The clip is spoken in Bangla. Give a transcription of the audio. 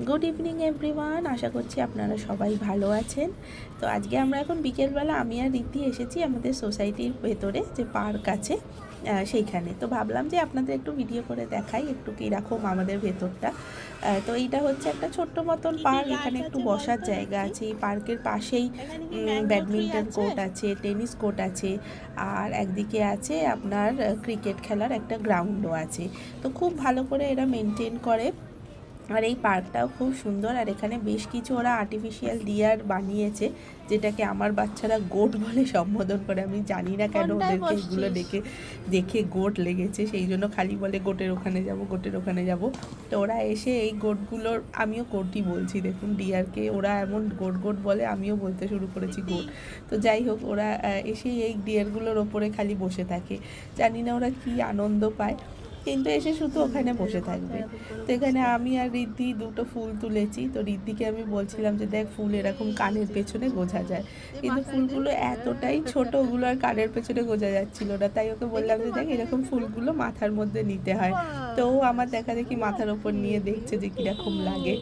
গুড ইভিনিং এভরিওয়ান, আশা করছি আপনারা সবাই ভালো আছেন। তো আজকে আমরা এখন বিকেলবেলা আমি আর রীতি এসেছি আমাদের সোসাইটির ভেতরে যে পার্ক আছে সেইখানে। তো ভাবলাম যে আপনাদের একটু ভিডিও করে দেখাই একটু কীরকম আমাদের ভেতরটা। তো এইটা হচ্ছে একটা ছোট্ট মতন পার্ক, এখানে একটু বসার জায়গা আছে। এই পার্কের পাশেই ব্যাডমিন্টন কোর্ট আছে, টেনিস কোর্ট আছে, আর একদিকে আছে আপনার ক্রিকেট খেলার একটা গ্রাউন্ডও আছে। তো খুব ভালো করে এরা মেনটেন করে। আর এই পার্কটাও খুব সুন্দর। আর এখানে বেশ কিছু ওরা আর্টিফিশিয়াল ডিয়ার বানিয়েছে, যেটাকে আমার বাচ্চারা গোট বলে সম্বোধন করে। আমি জানি না কেন ওদেরকে এগুলো দেখে দেখে গোট লেগেছে, সেই জন্য খালি বলে গোটের ওখানে যাব, গোটের ওখানে যাব। তো ওরা এসে এই গোটগুলোর, আমিও গোটই বলছি, দেখুন ডিয়ারকে ওরা এমন গোট গোট বলে, আমিও বলতে শুরু করেছি গোট। তো যাই হোক, ওরা এসে এই ডিয়ারগুলোর ওপরে খালি বসে থাকে। জানি না ওরা কী আনন্দ পায়, কিন্তু এসে শুধু ওখানে বসে থাকবে। তো এখানে আমি আর রিদ্ধি দুটো ফুল তুলেছি। তো রিদ্ধিকে আমি বলছিলাম যে দেখ, ফুল এরকম কানের পেছনে গোছা যায়, কিন্তু ফুলগুলো এতটাই ছোট, ওগুলো আর কানের পেছনে গোছা যাচ্ছিল না। তাই ওকে বললাম যে দেখ, এরকম ফুলগুলো মাথার মধ্যে নিতে হয়। তো ও আমার দেখা দেখি মাথার ওপর নিয়ে দেখছে যে কীরকম লাগে।